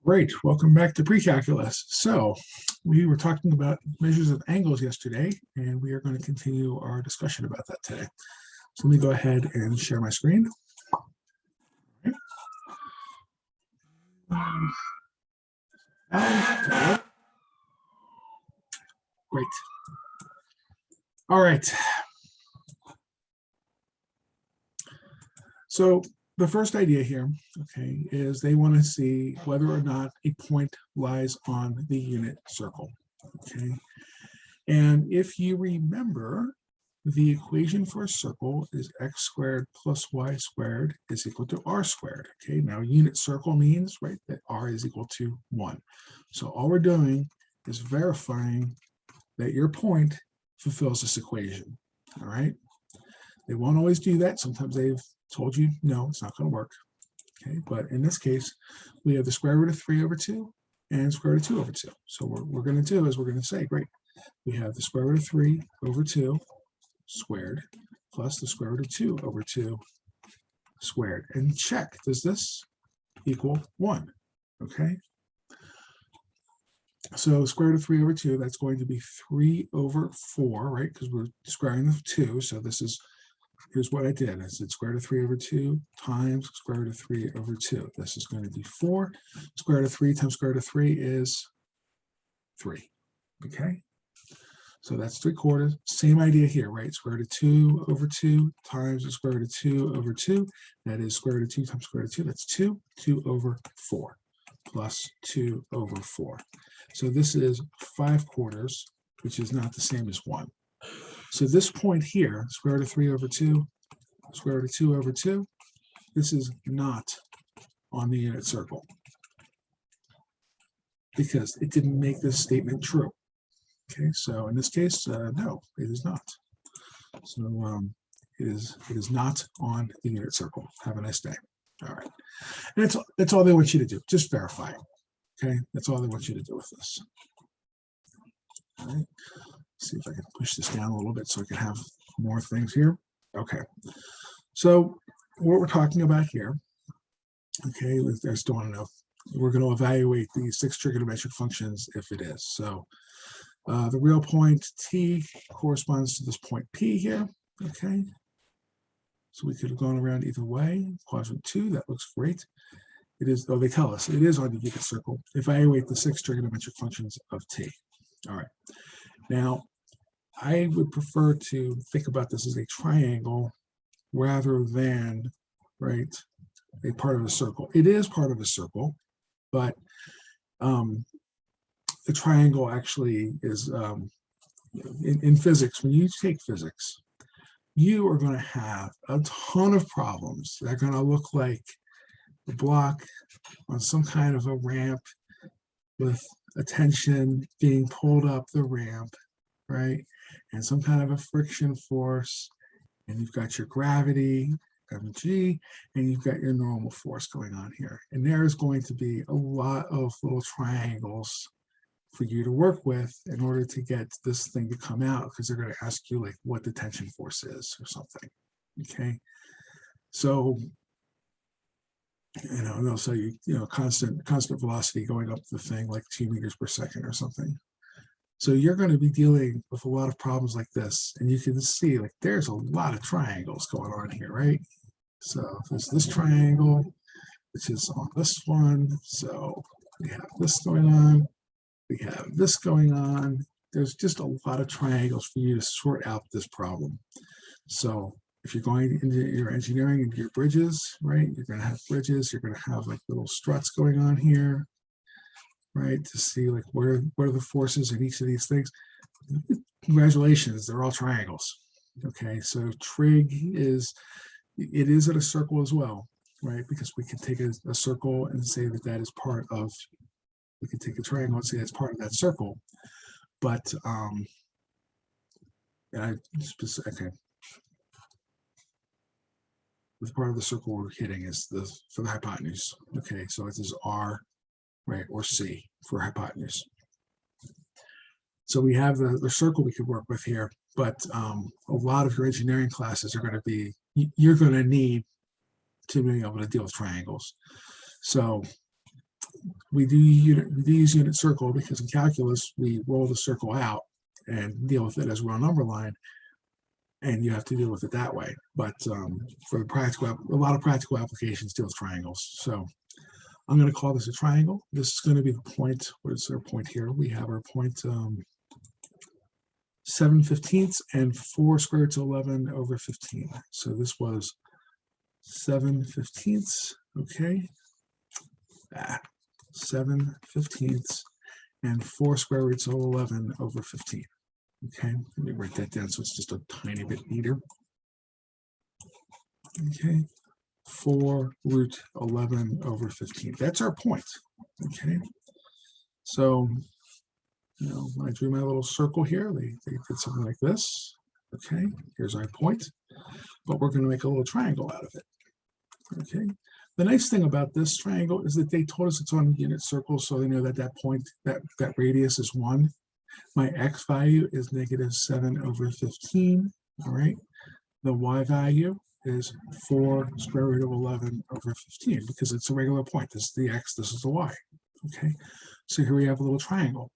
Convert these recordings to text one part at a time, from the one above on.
Great, welcome back to pre-calculus. So we were talking about measures of angles yesterday, and we are going to continue our discussion about that today. So let me go ahead and share my screen. Great. All right. So the first idea here, okay, is they want to see whether or not a point lies on the unit circle, okay? And if you remember, the equation for a circle is x squared plus y squared is equal to r squared, okay? Now, unit circle means, right, that r is equal to 1. So all we're doing is verifying that your point fulfills this equation, all right? They won't always do that. Sometimes they've told you, no, it's not going to work. Okay, but in this case, we have the square root of 3 over 2 and square root of 2 over 2. So what we're going to do is we're going to say, great, we have the square root of 3 over 2 squared plus the square root of 2 over 2 squared. And check, does this equal 1? Okay. So square root of 3 over 2, that's going to be 3 over 4, right? Because we're squaring the 2. So this is, here's what I did. I said square root of 3 over 2 times square root of 3 over 2. This is going to be 4. Square root of 3 times square root of 3 is 3. Okay? So that's 3/4. Same idea here, right? Square root of 2 over 2 times the square root of 2 over 2. That is square root of 2 times square root of 2. That's 2. 2 over 4 plus 2 over 4. So this is 5/4, which is not the same as 1. So this point here, square root of 3 over 2, square root of 2 over 2, this is not on the unit circle because it didn't make this statement true. Okay, so in this case, no, it is not. So it is not on the unit circle. Have a nice day. All right, and that's all they want you to do. Just verify it. Okay, that's all they want you to do with this. All right. See if I can push this down a little bit so I can have more things here. Okay, so what we're talking about here, okay, I just don't want to know. We're going to evaluate the 6 trigonometric functions if it is. So the real point T corresponds to this point P here, okay? So we could have gone around either way. Quadrant 2, that looks great. It is, oh, they tell us it is on the unit circle. Evaluate the 6 trigonometric functions of T. All right. Now, I would prefer to think about this as a triangle rather than, right, a part of a circle. It is part of a circle, but the triangle actually is, in physics, when you take physics, you are going to have a ton of problems that are going to look like a block on some kind of a ramp with a tension being pulled up the ramp, right? And some kind of a friction force, and you've got your gravity, mg, and you've got your normal force going on here. And there's going to be a lot of little triangles for you to work with in order to get this thing to come out, because they're going to ask you like what the tension force is or something. Okay, so they'll say constant velocity going up the thing like 2 meters per second or something. So you're going to be dealing with a lot of problems like this, and you can see like there's a lot of triangles going on here, right? So there's this triangle, which is on this one. So we have this going on. We have this going on. There's just a lot of triangles for you to sort out this problem. So if you're going into your engineering, into your bridges, right, you're going to have bridges. You're going to have like little struts going on here, right, to see like what are the forces in each of these things. Congratulations, they're all triangles. Okay, so trig is at a circle as well, right, because we can take a circle and say that is part of, we can take a triangle and say that's part of that circle. But okay, the part of the circle we're hitting is for the hypotenuse. Okay, so it is R, right, or C for hypotenuse. So we have the circle we could work with here, but a lot of your engineering classes are going to be, you're going to need to be able to deal with triangles. So we do use unit circle because in calculus, we roll the circle out and deal with it as a real number line, and you have to deal with it that way. But for a lot of practical applications deal with triangles. So I'm going to call this a triangle. This is going to be the point. What is our point here? We have our point 7/15 and 4 square root of 11 over 15. So this was 7/15, okay? 7/15 and 4 square roots of 11 over 15. Okay, let me write that down so it's just a tiny bit neater. Okay, 4 root 11 over 15. That's our point. Okay, so when I drew my little circle here, they did something like this. Okay, here's our point, but we're going to make a little triangle out of it. Okay, the nice thing about this triangle is that they told us it's on unit circles, so they know that that point, that radius is 1. My x value is -7 over 15. All right, the y value is 4 square root of 11 over 15 because it's a regular point. This is the x, this is the y. Okay, so here we have a little triangle.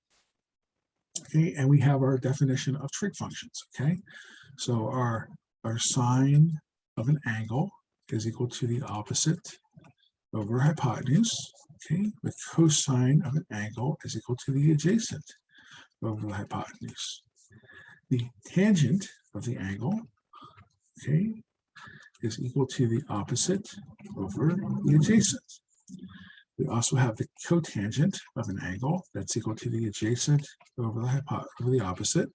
Okay, and we have our definition of trig functions. Okay, so our sine of an angle is equal to the opposite over hypotenuse. Okay, the cosine of an angle is equal to the adjacent over the hypotenuse. The tangent of the angle, okay, is equal to the opposite over the adjacent. We also have the cotangent of an angle that's equal to the adjacent over the opposite.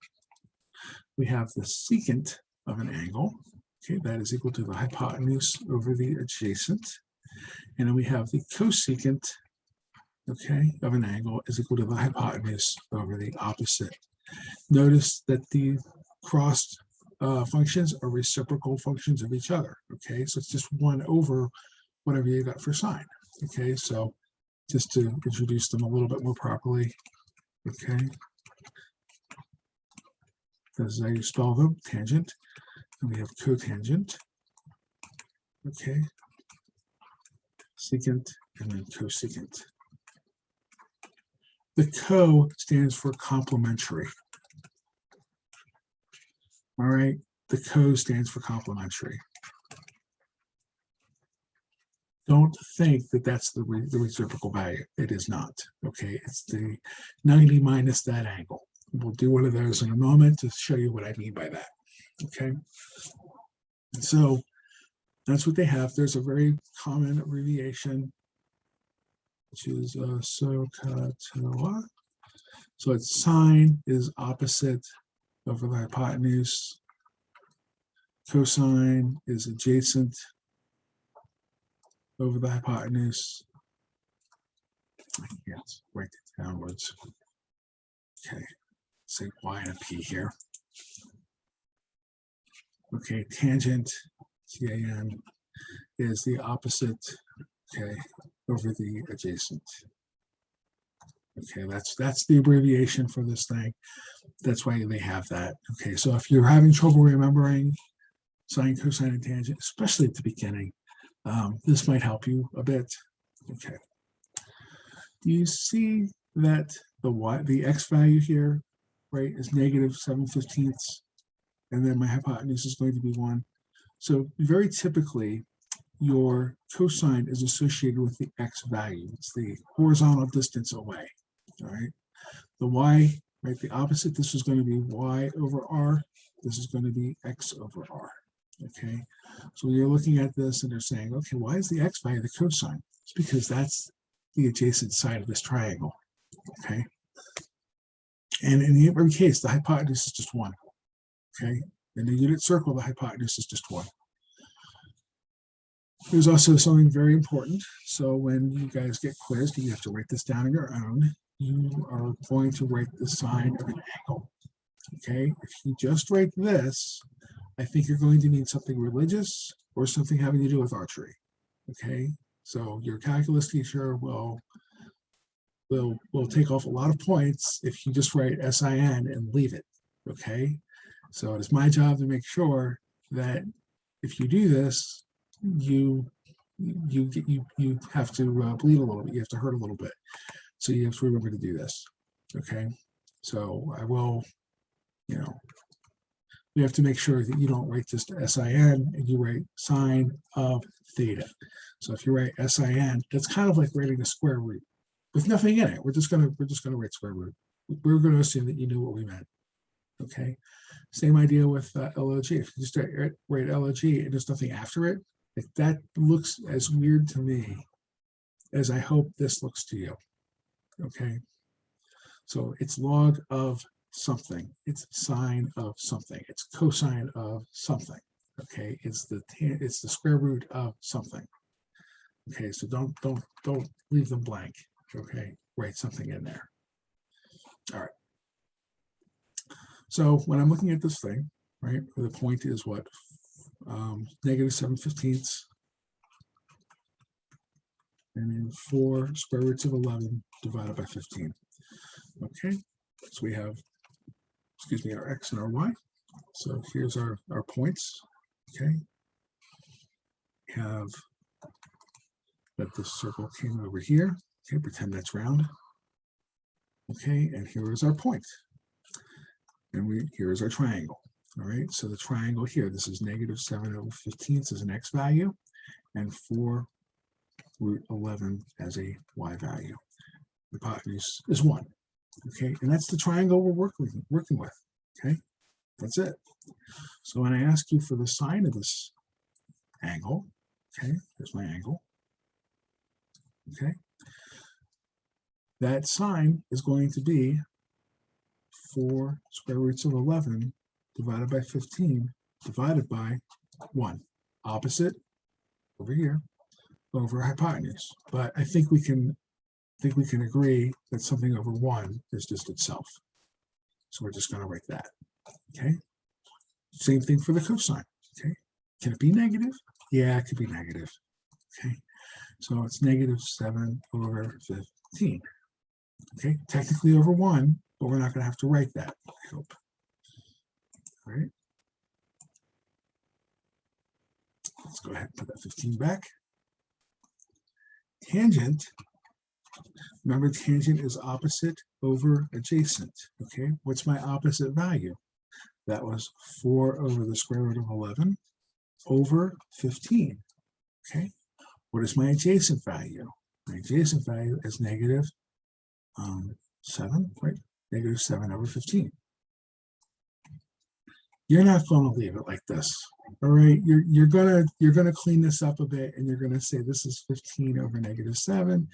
We have the secant of an angle, okay, that is equal to the hypotenuse over the adjacent. And then we have the cosecant, okay, of an angle is equal to the hypotenuse over the opposite. Notice that the crossed functions are reciprocal functions of each other. Okay, so it's just 1 over whatever you got for sine. Okay, so just to introduce them a little bit more properly. Okay, this is how you spell them: tangent, and we have cotangent. Okay, secant, and then cosecant. The co stands for complementary. All right, the co stands for complementary. Don't think that that's the reciprocal value. It is not. Okay, it's the 90 minus that angle. We'll do one of those in a moment to show you what I mean by that. Okay, so that's what they have. There's a very common abbreviation, which is SOHCAHTOA. So its sine is opposite over the hypotenuse. Cosine is adjacent over the hypotenuse. I can't write it downwards. Okay, say y and a p here. Okay, tangent, TAN, is the opposite, okay, over the adjacent. Okay, that's the abbreviation for this thing. That's why they have that. Okay, so if you're having trouble remembering sine, cosine, and tangent, especially at the beginning, this might help you a bit. Okay. Do you see that the x value here, right, is -7/15, and then my hypotenuse is going to be 1. So very typically, your cosine is associated with the x value. It's the horizontal distance away. All right. The y, right, the opposite, this is going to be y over r. This is going to be x over r. Okay. So you're looking at this and they're saying, okay, why is the x value the cosine? It's because that's the adjacent side of this triangle. Okay. And in every case, the hypotenuse is just 1. Okay. In the unit circle, the hypotenuse is just 1. There's also something very important. So when you guys get quizzed, you have to write this down on your own. You are going to write the sine of an angle. Okay. If you just write this, I think you're going to need something religious or something having to do with archery. Okay. So your calculus teacher will take off a lot of points if you just write SIN and leave it. Okay. So it is my job to make sure that if you do this, you you have to bleed a little bit. You have to hurt a little bit. So you have to remember to do this. Okay. So I will, you have to make sure that you don't write just SIN and you write sine of theta. So if you write SIN, that's kind of like writing a square root with nothing in it. We're just gonna write square root. We're going to assume that you knew what we meant. Okay. Same idea with LOG. If you just write LOG and there's nothing after it, that looks as weird to me as I hope this looks to you. Okay. So it's log of something. It's sine of something. It's cosine of something. Okay. It's the square root of something. Okay. So don't leave them blank. Okay. Write something in there. All right. So when I'm looking at this thing, right, the point is what? Negative 7/15, and then 4 square roots of 11 divided by 15. Okay, so we have, our x and our y. So here's our points. Okay, we have that this circle came over here. Okay, pretend that's round. Okay, and here is our point. And here is our triangle. All right, so the triangle here, this is negative 7/15 as an x value, and 4 root 11 as a y value. The hypotenuse is 1. Okay, and that's the triangle we're working with. Okay, that's it. So when I ask you for the sine of this angle, okay, there's my angle. Okay, that sine is going to be 4 square roots of 11 divided by 15 divided by 1. Opposite over here over hypotenuse. But I think we can agree that something over 1 is just itself. So we're just going to write that. Okay. Same thing for the cosine. Okay. Can it be negative? Yeah, it could be negative. Okay. So it's negative 7/15. Okay. Technically over 1, but we're not going to have to write that, I hope. All right. Let's go ahead and put that 15 back. Tangent. Remember, tangent is opposite over adjacent. Okay. What's my opposite value? That was 4 over the square root of 11 over 15. Okay. What is my adjacent value? My adjacent value is negative 7, right? Negative 7/15. You're not going to leave it like this. All right, you're gonna clean this up a bit, and you're gonna say this is 15 over negative 7,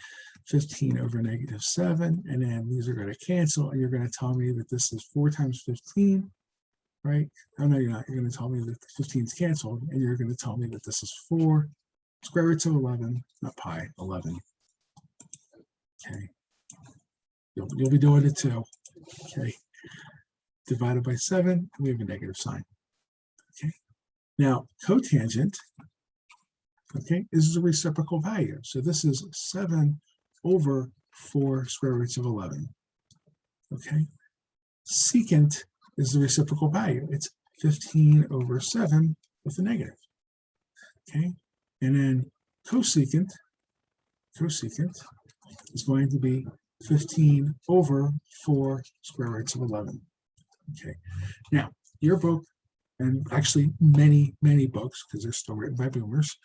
15 over negative 7, and then these are going to cancel, and you're going to tell me that this is 4 times 15, right? Oh no, you're not. You're going to tell me that 15 is canceled, and you're going to tell me that this is 4 square roots of 11, not pi, 11. Okay, you'll be doing it too. Okay, divided by 7, we have a negative sign. Okay. Now, cotangent, okay, is a reciprocal value. So this is 7 over 4 square roots of 11. Okay. Secant is the reciprocal value. It's 15 over 7 with a negative. Okay. And then cosecant is going to be 15 over 4 square roots of 11. Okay. Now, your book, and actually many books, because they're still written by boomers,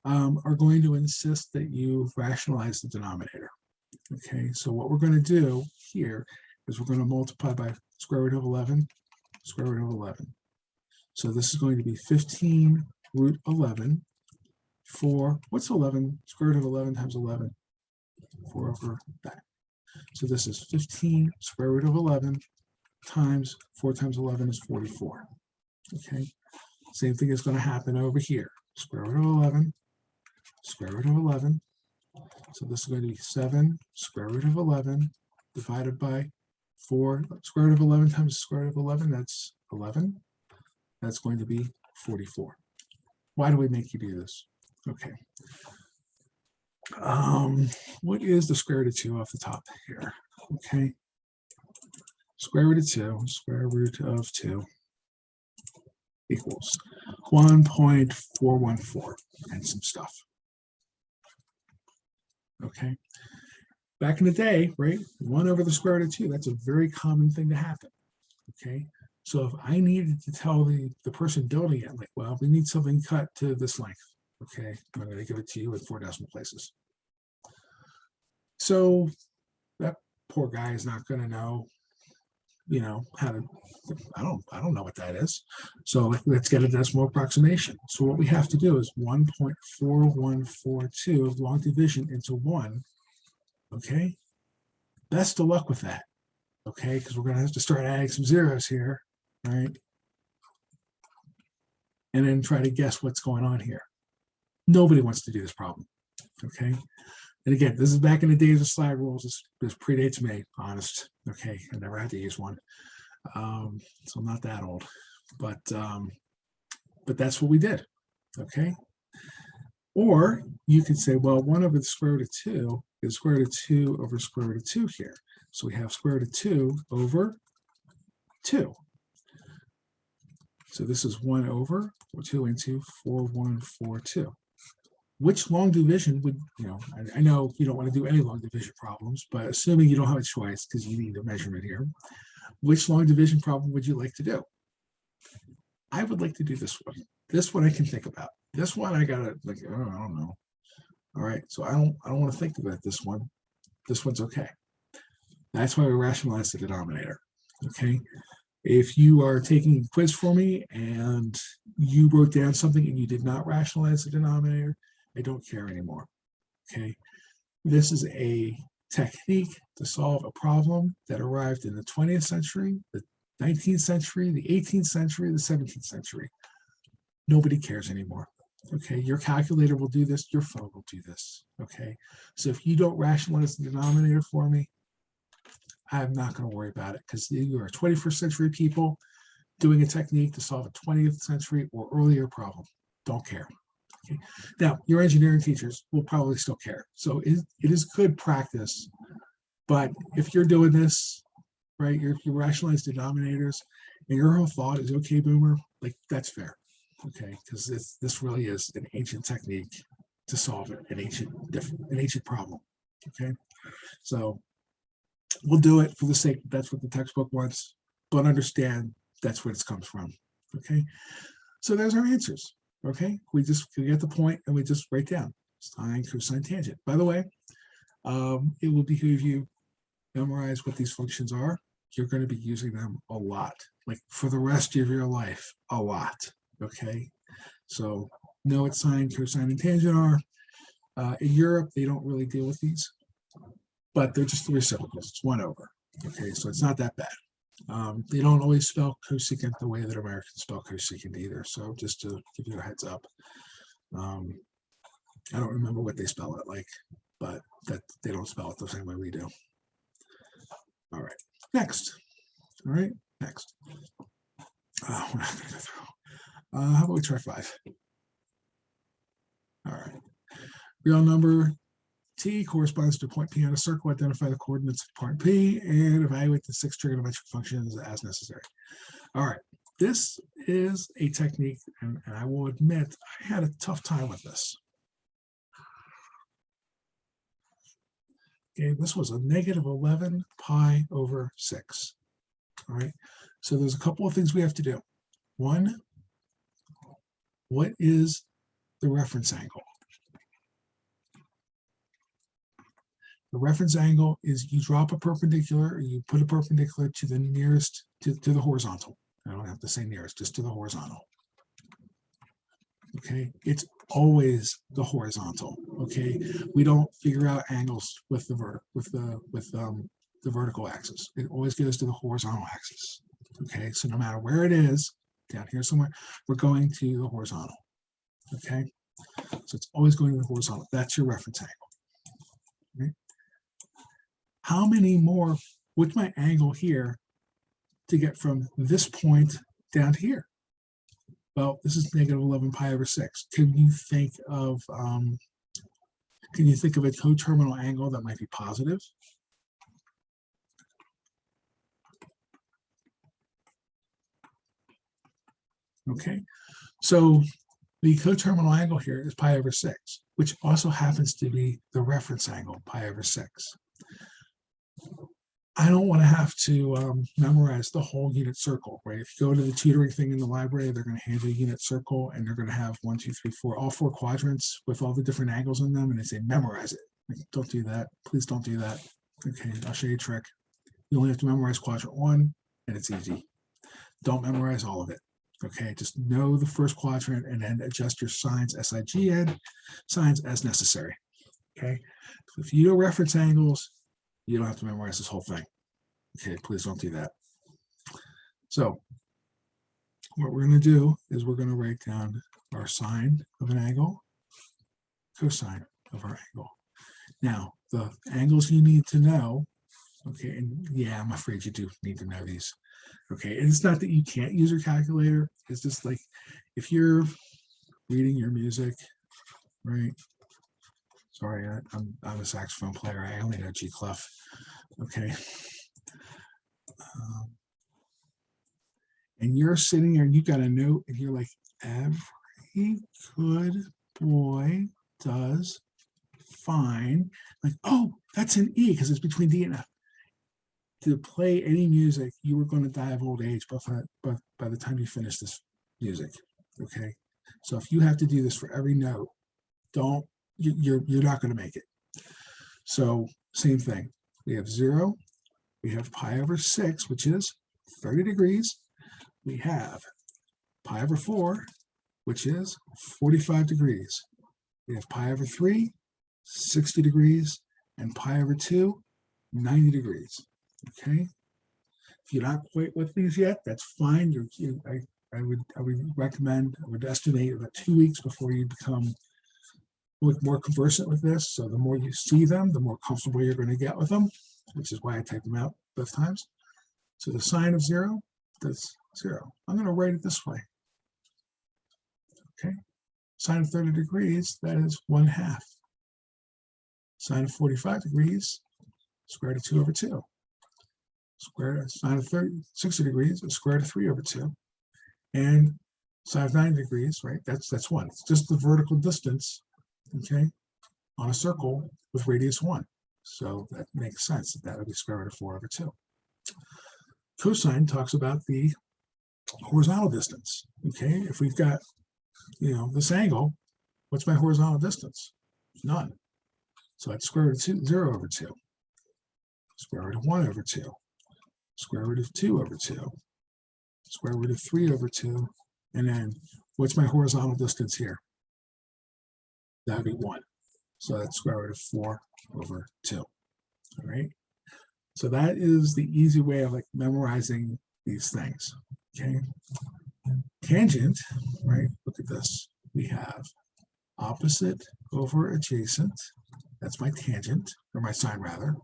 are going to insist that you rationalize the denominator. Okay, so what we're going to do here is we're going to multiply by square root of 11, square root of 11. So this is going to be 15 root 11 for, what's 11? Square root of 11 times 11? 4 over that. So this is 15 square root of 11 times 4 times 11 is 44. Okay, same thing is going to happen over here. Square root of 11, square root of 11. So this is going to be 7 square root of 11 divided by 4 square root of 11 times square root of 11. That's 11. That's going to be 44. Why do we make you do this? Okay. What is the square root of 2 off the top here? Okay. Square root of 2 equals 1.414 and some stuff. okay? Back in the day, right, 1 over the square root of 2, that's a very common thing to happen, okay? So if I needed to tell the person building it, like, well, we need something cut to this length, okay? I'm going to give it to you in 4 decimal places. So that poor guy is not going to know, how to, I don't know what that is. So let's get a decimal approximation. So what we have to do is 1.4142 long division into 1, okay? Best of luck with that, okay? Because we're going to have to start adding some zeros here, right? And then try to guess what's going on here. Nobody wants to do this problem, okay? And again, this is back in the days of slide rules. This predates me, honest. Okay, I never had to use one, so I'm not that old. But that's what we did. Okay. Or you could say, well, 1 over the square root of 2 is square root of 2 over square root of 2 here. So we have square root of 2 over 2. So this is 1 over 2 into 4142. Which long division would, I know you don't want to do any long division problems, but assuming you don't have a choice because you need a measurement here, which long division problem would you like to do? I would like to do this one. This one I can think about. This one I gotta, like, I don't know. All right, so I don't want to think about this one. This one's okay. That's why we rationalize the denominator. Okay. If you are taking a quiz for me and you wrote down something and you did not rationalize the denominator, I don't care anymore, okay? This is a technique to solve a problem that arrived in the 20th century, the 19th century, the 18th century, the 17th century. Nobody cares anymore, okay? Your calculator will do this, your phone will do this, okay? So if you don't rationalize the denominator for me, I'm not going to worry about it because you are 21st century people doing a technique to solve a 20th century or earlier problem. Don't care. Okay. Now, your engineering teachers will probably still care. So it is good practice. But if you're doing this, right, you rationalize denominators and your whole thought is, okay, boomer, like that's fair. Okay, because this really is an ancient technique to solve an ancient problem. Okay, so we'll do it for the sake that's what the textbook wants, but understand that's where it comes from. Okay, so there's our answers. Okay, we get the point and we just write down sine, cosine, tangent. By the way, it will behoove you memorize what these functions are. You're going to be using them a lot, like for the rest of your life, a lot. Okay, so know what sine, cosine, and tangent are. In Europe, they don't really deal with these, but they're just the reciprocals. It's 1 over. Okay, so it's not that bad. They don't always spell cosecant the way that Americans spell cosecant either. So just to give you a heads up, I don't remember what they spell it like, but that they don't spell it the same way we do. All right, next. All right, next. We're not going to go through. How about we try 5? All right. Real number T corresponds to a point P on a circle. Identify the coordinates of point P and evaluate the 6 trigonometric functions as necessary. All right. This is a technique, and I will admit I had a tough time with this. Okay, this was a negative 11 pi over 6. All right. So there's a couple of things we have to do. One, what is the reference angle? The reference angle is you drop a perpendicular, or you put a perpendicular to the nearest, to the horizontal. I don't have to say nearest, just to the horizontal. Okay, it's always the horizontal. Okay, we don't figure out angles with the vertical axis. It always goes to the horizontal axis. Okay, so no matter where it is, down here somewhere, we're going to the horizontal. Okay, so it's always going to the horizontal. That's your reference angle. Okay? How many more, what's my angle here to get from this point down to here? Well, this is negative 11 pi over 6. Can you think of a coterminal angle that might be positive? Okay, so The coterminal angle here is pi over 6, which also happens to be the reference angle, pi over 6. I don't want to have to memorize the whole unit circle, right? If you go to the tutoring thing in the library, they're going to hand you a unit circle, and they're going to have 1, 2, 3, 4, all 4 quadrants with all the different angles in them, and they say memorize it. Like, don't do that. Please don't do that. Okay, I'll show you a trick. You only have to memorize quadrant 1, and it's easy. Don't memorize all of it. Okay, just know the first quadrant and then adjust your signs, SIGN, signs as necessary. Okay, so if you know reference angles, you don't have to memorize this whole thing. Okay, please don't do that. So what we're going to do is we're going to write down our sine of an angle, cosine of our angle. Now, the angles you need to know, okay, and yeah, I'm afraid you do need to know these. Okay, and it's not that you can't use your calculator. It's just like if you're reading your music, right? Sorry, I'm a saxophone player. I only know G clef. Okay. And you're sitting there, you got a note, and you're like, every good boy does fine. Like, oh, that's an E because it's between D and F. To play any music, you were going to die of old age, but by the time you finish this music, okay? So if you have to do this for every note, you're not going to make it. So same thing. We have 0. We have pi over 6, which is 30 degrees. We have pi over 4, which is 45 degrees. We have pi over 3, 60 degrees, and pi over 2, 90 degrees. Okay. If you're not quite with these yet, that's fine. I would estimate about 2 weeks before you become more conversant with this. So the more you see them, the more comfortable you're going to get with them, which is why I type them out both times. So the sine of 0, that's 0. I'm going to write it this way. Okay. Sine of 30 degrees, that is 1/2. Sine of 45 degrees, square root of 2 over 2. Sine of 60 degrees is square root of 3 over 2. And sine of 90 degrees, right? That's 1. It's just the vertical distance, okay, on a circle with radius 1. So that makes sense that would be square root of 4 over 2. Cosine talks about the horizontal distance. Okay, if we've got, this angle, what's my horizontal distance? None. So that's square root of 0 over 2. Square root of 1 over 2. Square root of 2 over 2. Square root of 3 over 2. And then what's my horizontal distance here? That would be 1. So that's square root of 4 over 2. All right. So that is the easy way of memorizing these things. Okay. Tangent, right? Look at this. We have opposite over adjacent. That's my tangent, or my sine rather.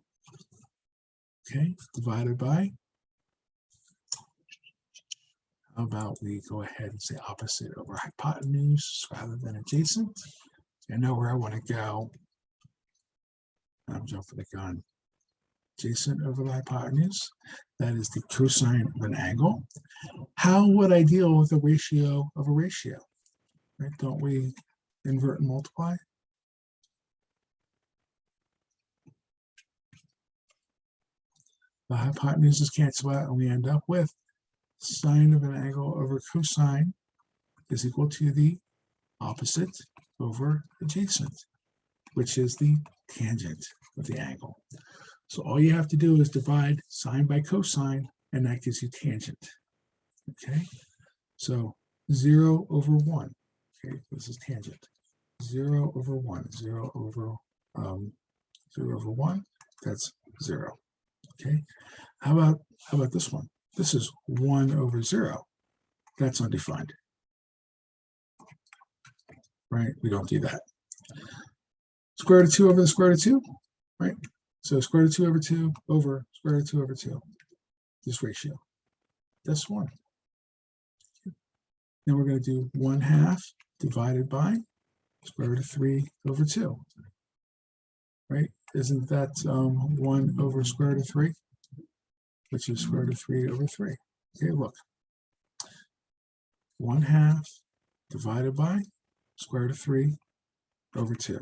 Okay, divided by, how about we go ahead and say opposite over hypotenuse rather than adjacent. I know where I want to go. I'm jumping the gun. Adjacent over the hypotenuse. That is the cosine of an angle. How would I deal with a ratio of a ratio? Right? Don't we invert and multiply? The hypotenuses cancel out, and we end up with sine of an angle over cosine is equal to the opposite over adjacent, which is the tangent of the angle. So all you have to do is divide sine by cosine, and that gives you tangent. Okay, so 0 over 1. Okay, this is tangent. 0 over 1. 0 over 1. That's 0. Okay, how about this one? This is 1 over 0. That's undefined. Right? We don't do that. Square root of 2 over the square root of 2, right? So square root of 2 over 2 over square root of 2 over 2. This ratio. That's 1. Then we're going to do 1/2 divided by square root of 3 over 2. Right? Isn't that 1 over square root of 3? Which is square root of 3 over 3. Okay, look. 1/2 divided by square root of 3 over 2.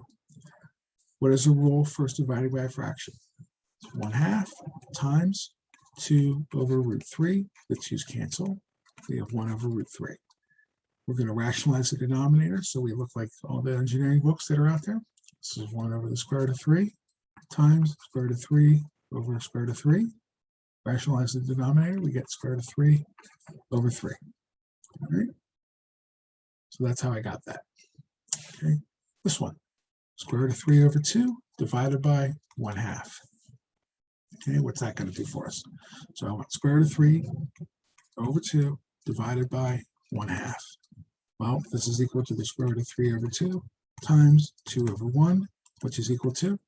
What is the rule first dividing by a fraction? It's 1/2 times 2 over root 3. The 2's cancel. We have 1 over root 3. We're going to rationalize the denominator so we look like all the engineering books that are out there. This is 1 over the square root of 3 times square root of 3 over square root of 3. Rationalize the denominator, we get square root of 3 over 3. All right? So that's how I got that. Okay, this one, square root of 3 over 2 divided by 1/2. Okay, what's that going to do for us? So I want square root of 3 over 2 divided by 1/2. Well, this is equal to the square root of 3 over 2 times 2 over 1, which is equal to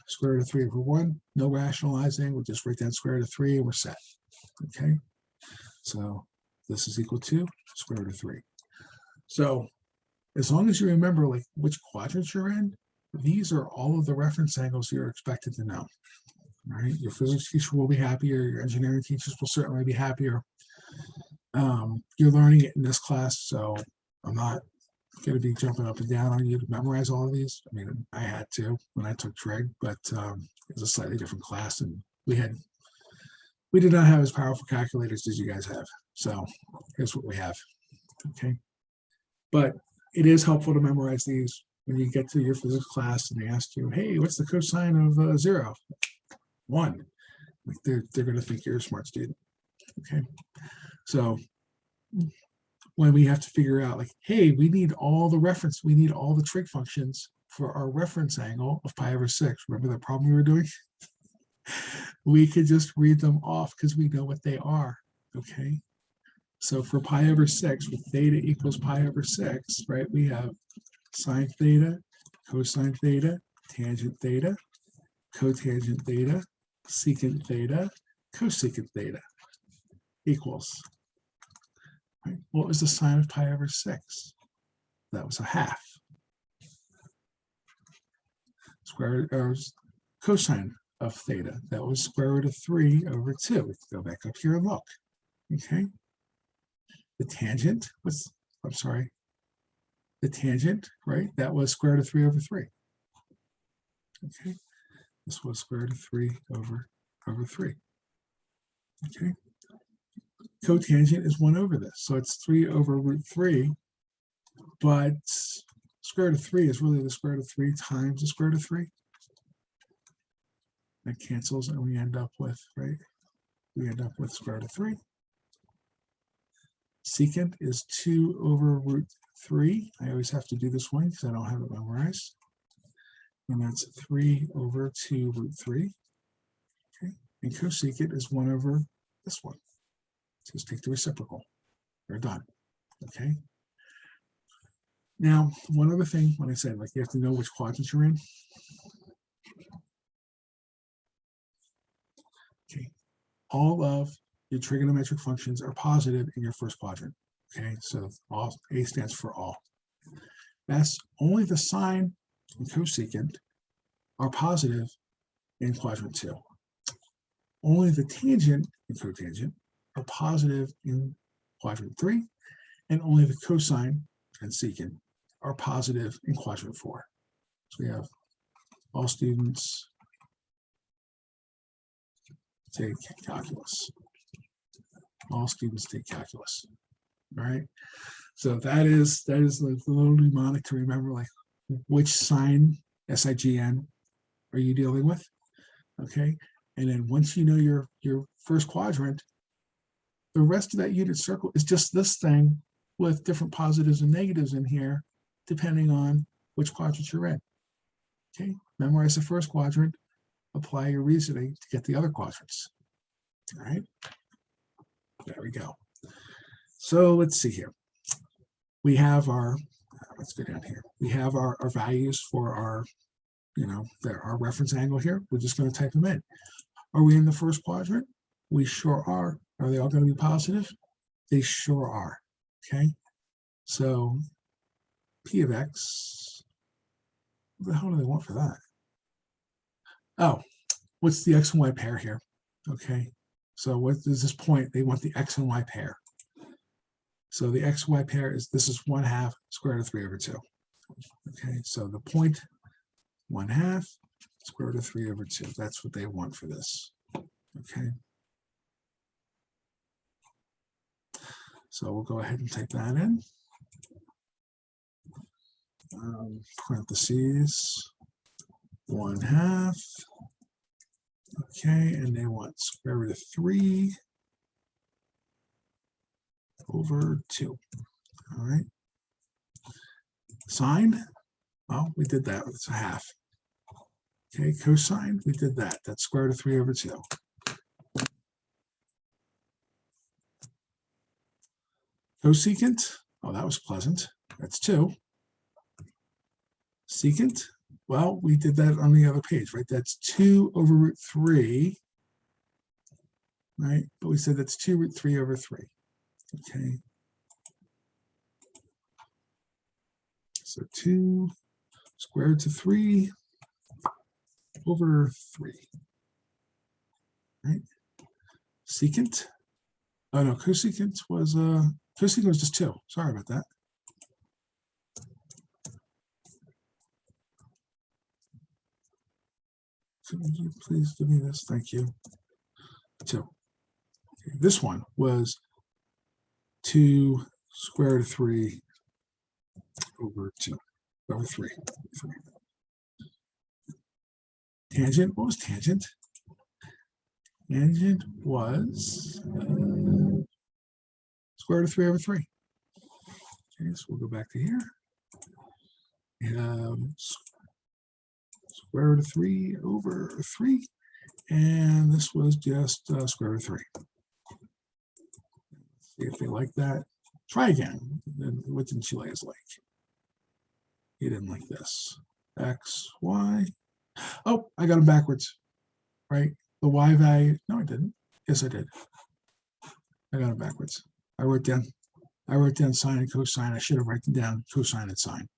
square root of 3 over 1. No rationalizing, we'll just write down square root of 3 and we're set. Okay, so this is equal to square root of 3. So as long as you remember like which quadrants you're in, these are all of the reference angles you're expected to know. All right, your physics teacher will be happier, your engineering teachers will certainly be happier. You're learning it in this class, so I'm not going to be jumping up and down on you to memorize all of these. I mean, I had to when I took Trig, but it was a slightly different class, and we did not have as powerful calculators as you guys have. So here's what we have. Okay, but it is helpful to memorize these when you get to your physics class and they ask you, hey, what's the cosine of 0? 1. Like they're going to think you're a smart student. Okay, so when we have to figure out like, hey, we need all the trig functions for our reference angle of pi over 6. Remember the problem we were doing? We could just read them off because we know what they are. Okay, so for pi over 6, with theta equals pi over 6, right, we have sine theta, cosine theta, tangent theta, cotangent theta, secant theta, cosecant theta equals. Right, what was the sine of pi over 6? That was 1/2. Square or cosine of theta, that was square root of 3 over 2. We can go back up here and look. Okay, the tangent was, the tangent, right, that was square root of 3 over 3. Okay, this was square root of 3 over 3. Okay, cotangent is 1 over this, so it's 3 over root 3, but square root of 3 is really the square root of 3 times the square root of 3. That cancels, and we end up with, right, we end up with square root of 3. Secant is 2 over root 3. I always have to do this one because I don't have it memorized. And that's 3 over 2 root 3. Okay, and cosecant is 1 over this one. Just take the reciprocal. We're done. Okay. Now, one other thing, when I said like you have to know which quadrant you're in. Okay, all of your trigonometric functions are positive in your first quadrant. Okay, so all A stands for all. That's only the sine and cosecant are positive in quadrant 2. Only the tangent and cotangent are positive in quadrant 3, and only the cosine and secant are positive in quadrant 4. So we have all students take calculus. All students take calculus. All right. So that is the little mnemonic to remember, like which sign, SIGN, are you dealing with? Okay. And then once you know your first quadrant, the rest of that unit circle is just this thing with different positives and negatives in here, depending on which quadrant you're in. Okay. Memorize the first quadrant, apply your reasoning to get the other quadrants. All right. There we go. So let's see here. We have our, let's go down here. We have our values for our, our reference angle here. We're just going to type them in. Are we in the first quadrant? We sure are. Are they all going to be positive? They sure are. Okay. So P of X, what the hell do they want for that? Oh, what's the X and Y pair here? Okay. So what is this point? They want the X and Y pair. So the X, Y pair is, this is 1/2 square root of 3 over 2. Okay, so the point 1/2 square root of 3/2. That's what they want for this. Okay. So we'll go ahead and type that in. Parentheses 1/2. Okay, and they want square root of 3/2. All right. Sine, well, we did that. It's a half. Okay, cosine, we did that. That's square root of 3/2. Cosecant, oh, that was pleasant. That's 2. Secant, well, we did that on the other page, right? That's 2/√3, right? But we said that's 2√3/3. Okay. So 2 square root of 3/3. Right? Secant. Oh no, cosecant was just 2. Sorry about that. Could you please give me this? Thank you. 2. Okay, this one was 2 square root of 3/3. Tangent, what was tangent? Tangent was square root of 3/3. Okay, so we'll go back to here. We have square root of 3/3, and this was just square root of 3. See if they like that. Try again. Then what didn't she lay his like? He didn't like this. X, Y. Oh, I got them backwards. Right? The Y value. No, I didn't. Yes, I did. I got them backwards. I wrote down sine and cosine. I should have written down cosine and sine.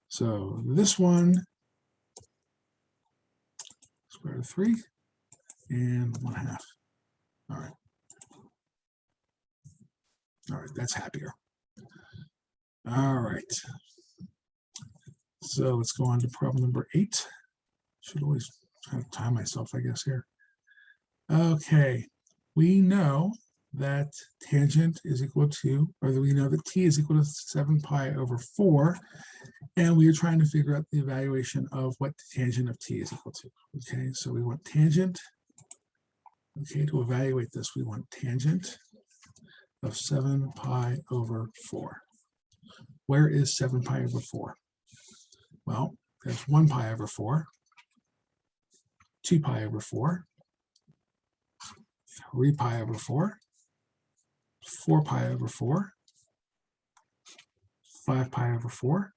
So this one, square root of 3 and 1/2. All right. All right, that's happier. All right. So let's go on to problem number 8. Should always try to time myself, I guess, here. Okay. We know that tangent is equal to, or we know that t is equal to 7π/4, and we are trying to figure out the evaluation of what the tangent of t is equal to. Okay, so we want tangent. Okay, to evaluate this, we want tangent of 7π/4. Where is 7π/4? Well, there's 1π/4, 2π/4, 3π/4, 4π/4, 5π/4,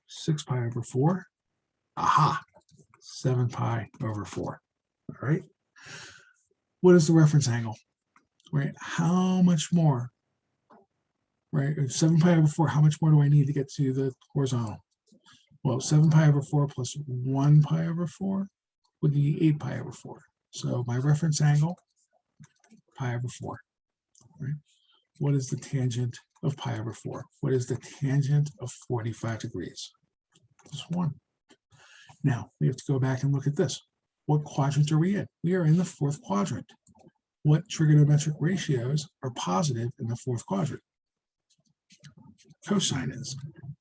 6π/4. Aha! 7π/4. All right. What is the reference angle? Right? How much more? Right? 7π/4. How much more do I need to get to the horizontal? Well, 7π/4 plus 1π/4 would be 8π/4. So my reference angle, π/4. Right? What is the tangent of π/4? What is the tangent of 45 degrees? Just 1. Now we have to go back and look at this. What quadrant are we in? We are in the 4th quadrant. What trigonometric ratios are positive in the 4th quadrant? Cosine is.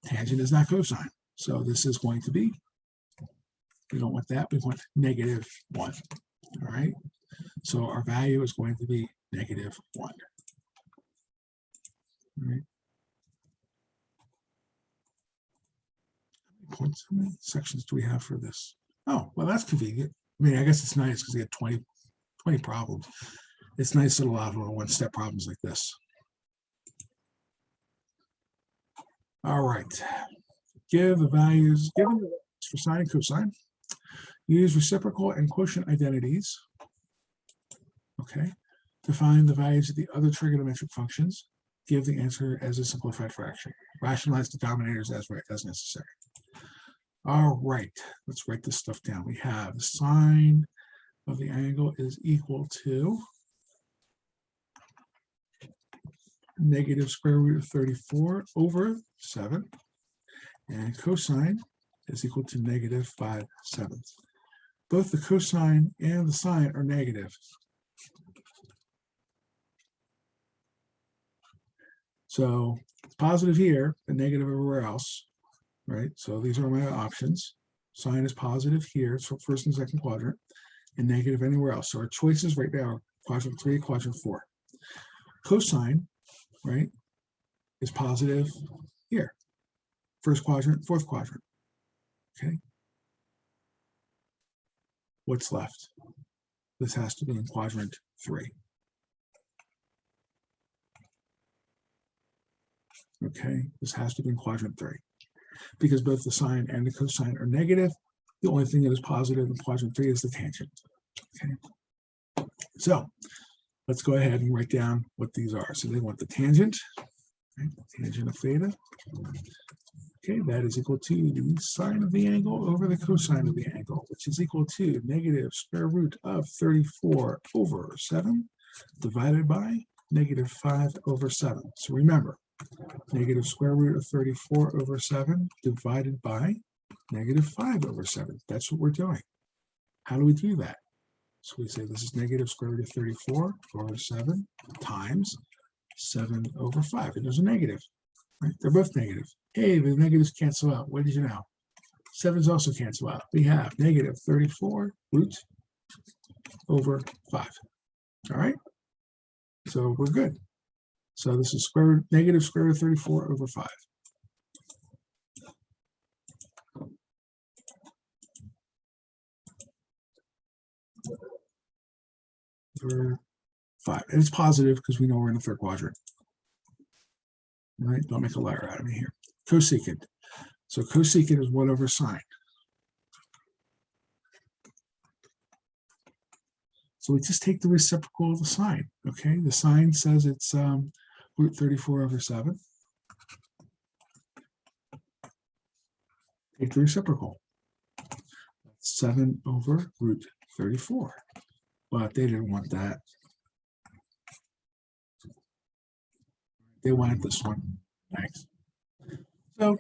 Tangent is not cosine. So this is going to be, we don't want that, we want -1. All right. So our value is going to be -1. All right. Points, how many sections do we have for this? Oh, well, that's convenient. I mean, I guess it's nice because we had 20 problems. It's nice to allow for one-step problems like this. All right. Give the values, given the values for sine and cosine. Use reciprocal and quotient identities, okay, to find the values of the other trigonometric functions. Give the answer as a simplified fraction. Rationalize the denominators as necessary. All right, let's write this stuff down. We have the sine of the angle is equal to negative square root of 34 over 7, and cosine is equal to negative 5/7. Both the cosine and the sine are negative. So it's positive here, but negative everywhere else, right? So these are my options. Sine is positive here, so first and second quadrant, and negative anywhere else. So our choices right now are quadrant 3, quadrant 4. Cosine, right, is positive here, first quadrant, fourth quadrant. Okay. What's left? This has to be in quadrant 3. Okay, this has to be in quadrant 3. Because both the sine and the cosine are negative, the only thing that is positive in quadrant 3 is the tangent. Okay. So let's go ahead and write down what these are. So they want the tangent, right? Tangent of theta. Okay, that is equal to the sine of the angle over the cosine of the angle, which is equal to negative square root of 34 over 7 divided by negative 5 over 7. So remember, negative square root of 34 over 7 divided by negative 5 over 7. That's what we're doing. How do we do that? So we say this is negative square root of 34 over 7 times 7 over 5. And there's a negative, right? They're both negative. Hey, the negatives cancel out. What did you know? 7s also cancel out. We have negative 34 root over 5. All right? So we're good. So this is negative square root of 34 over 5. Over 5. And it's positive because we know we're in the third quadrant. All right? Don't make a liar out of me here. Cosecant. So cosecant is 1 over sine. So we just take the reciprocal of the sine. Okay? The sine says it's root 34 over 7. Take the reciprocal. 7 over root 34. But they didn't want that. They wanted this one. Thanks. So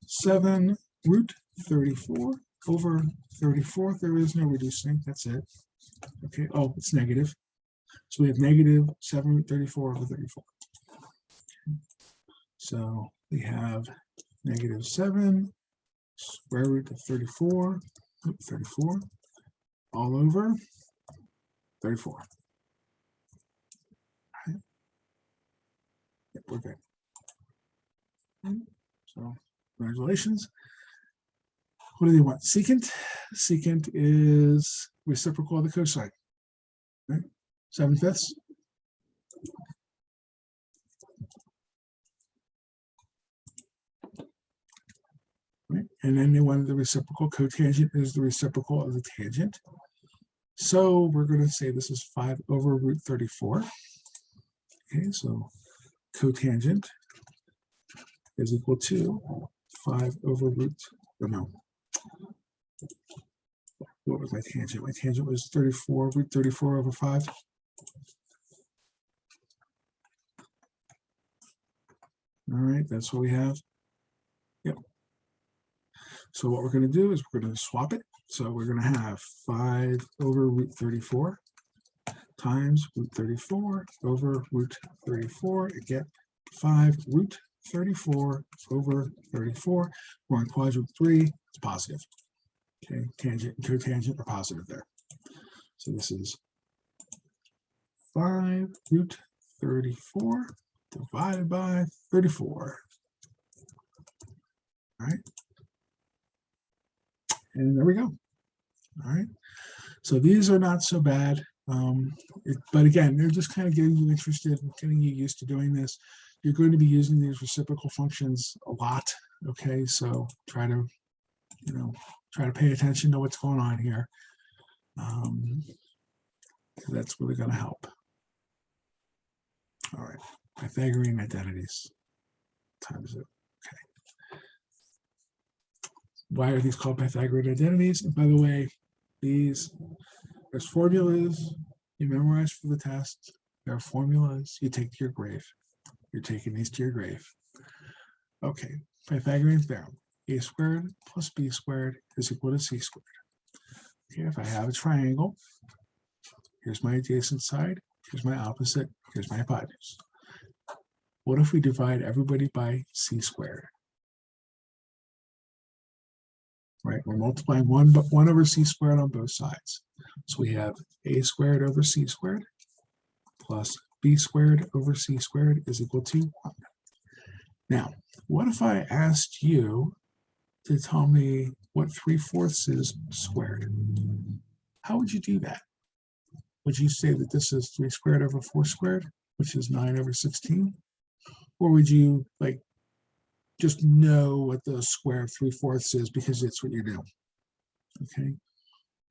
7 root 34 over 34. There is no reducing. That's it. Okay. Oh, it's negative. So we have negative 7 root 34 over 34. Okay. So we have negative 7 square root of 34, 34, all over 34. Right. Yep, we're good. So congratulations. What do they want? Secant. Secant is reciprocal of the cosine. Right? 7/5. Right? And then they wanted the reciprocal. Cotangent is the reciprocal of the tangent. So we're going to say this is 5 over root 34. Okay, so cotangent is equal to 5 over root, no. What was my tangent? My tangent was 34, root 34 over 5. All right, that's what we have. Yep. So what we're going to do is we're going to swap it. So we're going to have 5 over root 34 times root 34 over root 34. Again, 5 root 34 over 34. We're in quadrant 3. It's positive. Okay, tangent and cotangent are positive there. So this is 5 root 34 divided by 34. All right. And there we go. All right. So these are not so bad. But again, they're just kind of getting you interested and getting you used to doing this. You're going to be using these reciprocal functions a lot. Okay. So try to, try to pay attention to what's going on here. That's really going to help. All right. Pythagorean identities. Times it. Okay. Why are these called Pythagorean identities? And by the way, there's formulas you memorize for the test. There are formulas you take to your grave. You're taking these to your grave. Okay, Pythagorean theorem. A squared plus b squared is equal to c squared. Okay, if I have a triangle, here's my adjacent side, here's my opposite, here's my hypotenuse. What if we divide everybody by c squared? Right, we're multiplying 1 over c squared on both sides. So we have a squared over c squared plus b squared over c squared is equal to 1. Now, what if I asked you to tell me what 3/4 is squared? How would you do that? Would you say that this is 3 squared over 4 squared, which is 9 over 16? Or would you like just know what the square of 3/4 is because it's what you do? Okay.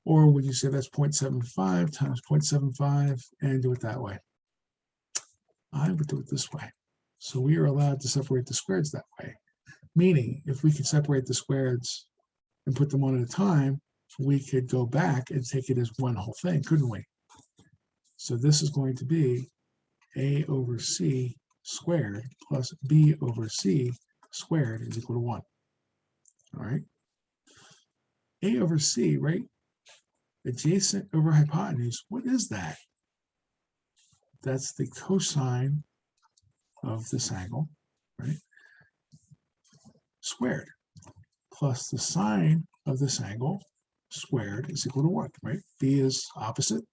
Or would you say that's 0.75 times 0.75 and do it that way? I would do it this way. So we are allowed to separate the squareds that way. Meaning, if we could separate the squareds and put them one at a time, we could go back and take it as one whole thing, couldn't we? So this is going to be a over c squared plus b over c squared is equal to 1. All right. A over c, right? Adjacent over hypotenuse. What is that? That's the cosine of this angle, right? Squared plus the sine of this angle squared is equal to 1, right? B is opposite.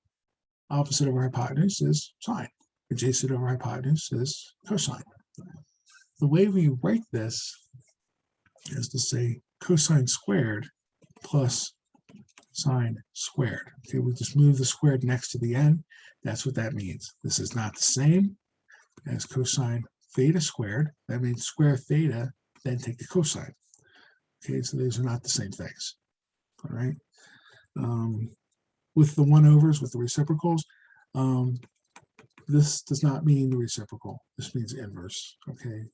Opposite over hypotenuse is sine. Adjacent over hypotenuse is cosine. The way we write this is to say cosine squared plus sine squared. Okay, we just move the squared next to the n. That's what that means. This is not the same as cosine theta squared. That means square theta, then take the cosine. Okay, so these are not the same things. All right. With the 1/overs, with the reciprocals, this does not mean the reciprocal. This means inverse. Okay,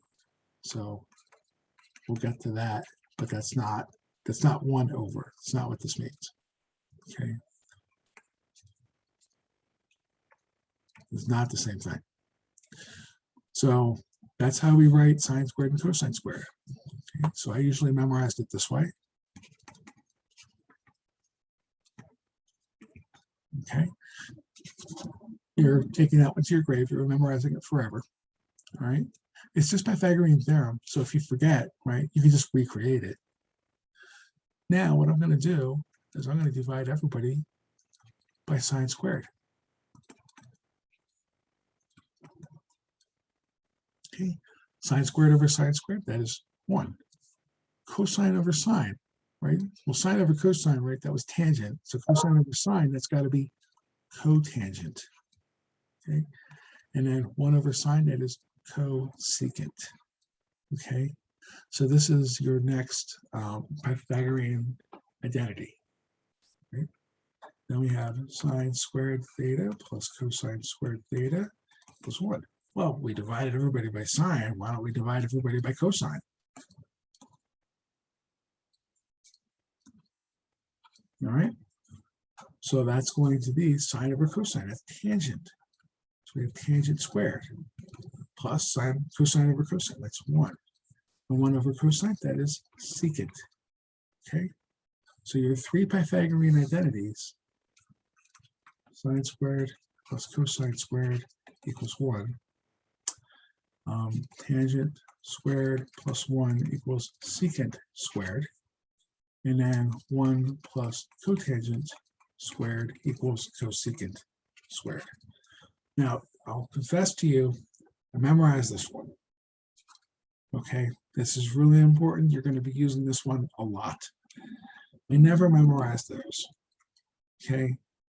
so we'll get to that, but that's not 1/over. It's not what this means. Okay, it's not the same thing. So that's how we write sine squared and cosine squared. Okay, so I usually memorized it this way. Okay, you're taking that one to your grave. You're memorizing it forever. All right, it's just Pythagorean theorem. So if you forget, right, you can just recreate it. Now what I'm going to do is I'm going to divide everybody by sine squared. Okay, sine squared over sine squared, that is 1. Cosine over sine, right? Well, sine over cosine, right? That was tangent. So cosine over sine, that's got to be cotangent. Okay, and then 1 over sine, that is cosecant. Okay, so this is your next Pythagorean identity. Right? Then we have sine squared theta plus cosine squared theta equals 1. Well, we divided everybody by sine. Why don't we divide everybody by cosine? All right. So that's going to be sine over cosine. That's tangent. So we have tangent squared plus sine cosine over cosine. That's 1. And 1 over cosine, that is secant. Okay. So your 3 Pythagorean identities, sine squared plus cosine squared equals 1. Tangent squared plus 1 equals secant squared. And then 1 plus cotangent squared equals cosecant squared. Now, I'll confess to you, I memorized this one. Okay, this is really important. You're going to be using this one a lot. I never memorized those. Okay,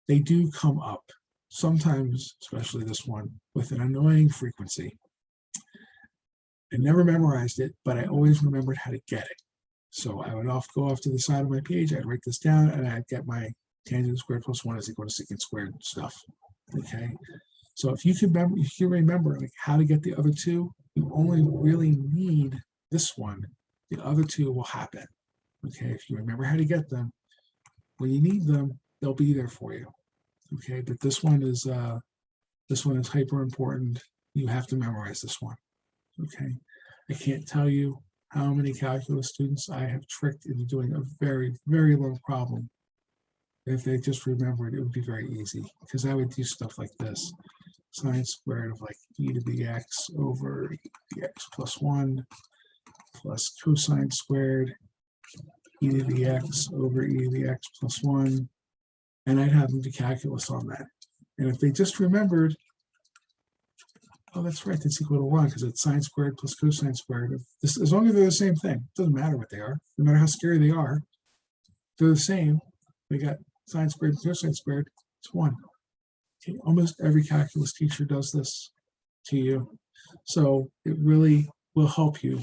they do come up sometimes, especially this one, with an annoying frequency. I never memorized it, but I always remembered how to get it. So I would go off to the side of my page, I'd write this down, and I'd get my tangent squared plus 1 is equal to secant squared stuff. Okay, so if you can remember like how to get the other two, you only really need this one. The other two will happen. Okay, if you remember how to get them, when you need them, they'll be there for you. Okay, but this one is hyper important. You have to memorize this one. Okay, I can't tell you how many calculus students I have tricked into doing a very, very low problem. If they just remembered, it would be very easy, because I would do stuff like this. Sine squared of like e to the x over e to the x plus 1 plus cosine squared e to the x over e to the x plus 1. And I'd have them do calculus on that. And if they just remembered, oh, that's right, that's equal to 1, because it's sine squared plus cosine squared. This, as long as they're the same thing, it doesn't matter what they are, no matter how scary they are, they're the same. We got sine squared and cosine squared, it's 1. Okay, almost every calculus teacher does this to you. So it really will help you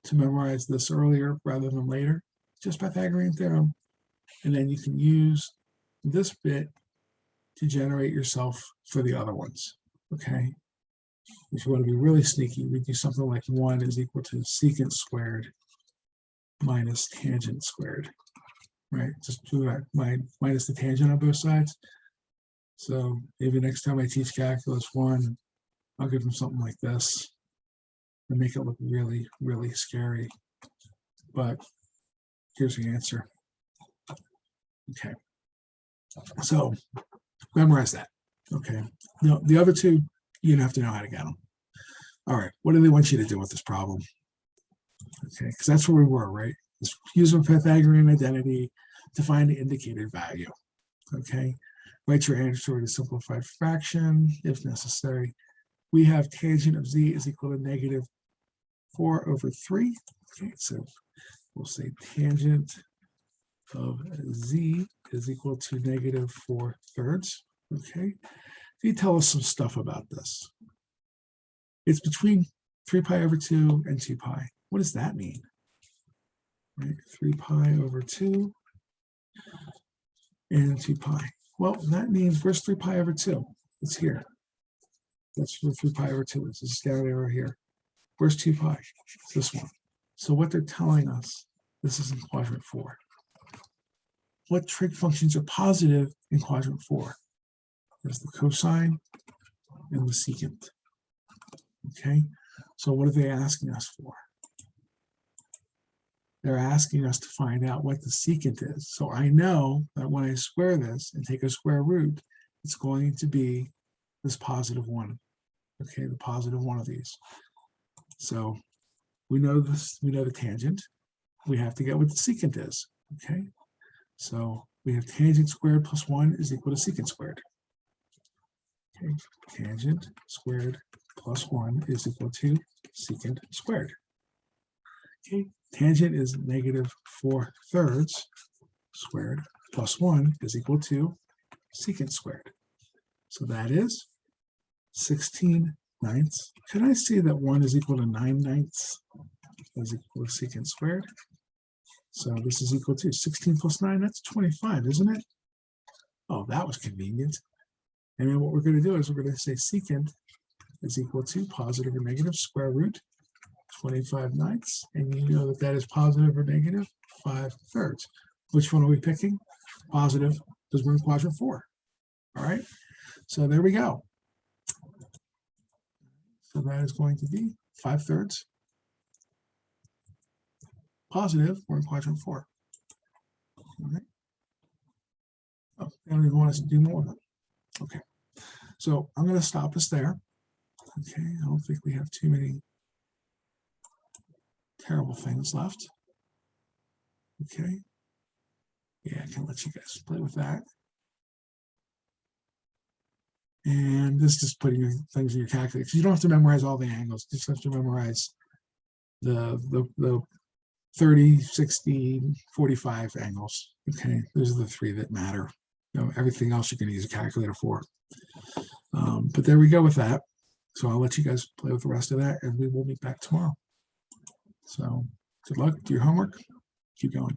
to memorize this earlier rather than later, just Pythagorean theorem. And then you can use this bit to generate yourself for the other ones, okay? If you want to be really sneaky, we do something like 1 is equal to secant squared minus tangent squared, right? Just do that, minus the tangent on both sides. So maybe next time I teach calculus 1, I'll give them something like this and make it look really, really scary. But here's the answer. Okay. So memorize that. Okay. Now, the other two, you don't have to know how to get them. All right. What do they want you to do with this problem? Okay. Because that's where we were, right? Let's use a Pythagorean identity to find the indicator value. Okay. Write your answer in a simplified fraction if necessary. We have tangent of z is equal to negative 4 over 3. Okay, so we'll say tangent of z is equal to negative 4/3. Okay, you tell us some stuff about this. It's between 3 pi over 2 and 2 pi. What does that mean? Right, 3 pi over 2 and 2 pi. Well, that means where's 3 pi over 2? It's here. That's where 3 pi over 2 is. It's down arrow here. Where's 2 pi? It's this one. So what they're telling us, this is in quadrant 4. What trig functions are positive in quadrant 4? There's the cosine and the secant. Okay, so what are they asking us for? They're asking us to find out what the secant is. So I know that when I square this and take a square root, it's going to be this positive 1. Okay, the positive one of these. So we know this, we know the tangent. We have to get what the secant is. Okay, so we have tangent squared plus 1 is equal to secant squared. Okay, tangent squared plus 1 is equal to secant squared. Okay, tangent is negative 4/3 squared plus 1 is equal to secant squared. So that is 16/9. Can I see that 1 is equal to 9/9 is equal to secant squared? So this is equal to 16 plus 9, that's 25, isn't it? Oh, that was convenient. And then what we're going to do is we're going to say secant is equal to positive or negative square root 25/9, and you know that that is positive or negative 5/3. Which one are we picking? Positive, because we're in quadrant 4. All right, so there we go. So that is going to be 5/3 positive. We're in quadrant 4. All right. Oh, they don't even want us to do more of them. Okay, so I'm going to stop us there. Okay, I don't think we have too many terrible things left. Okay, yeah, I can let you guys play with that. And this is just putting your things in your calculator. You don't have to memorize all the angles. You just have to memorize the 30, 60, 45 angles. Okay, those are the 3 that matter. You know, everything else you can use a calculator for. But there we go with that. So I'll let you guys play with the rest of that, and we will meet back tomorrow. So good luck, do your homework, keep going.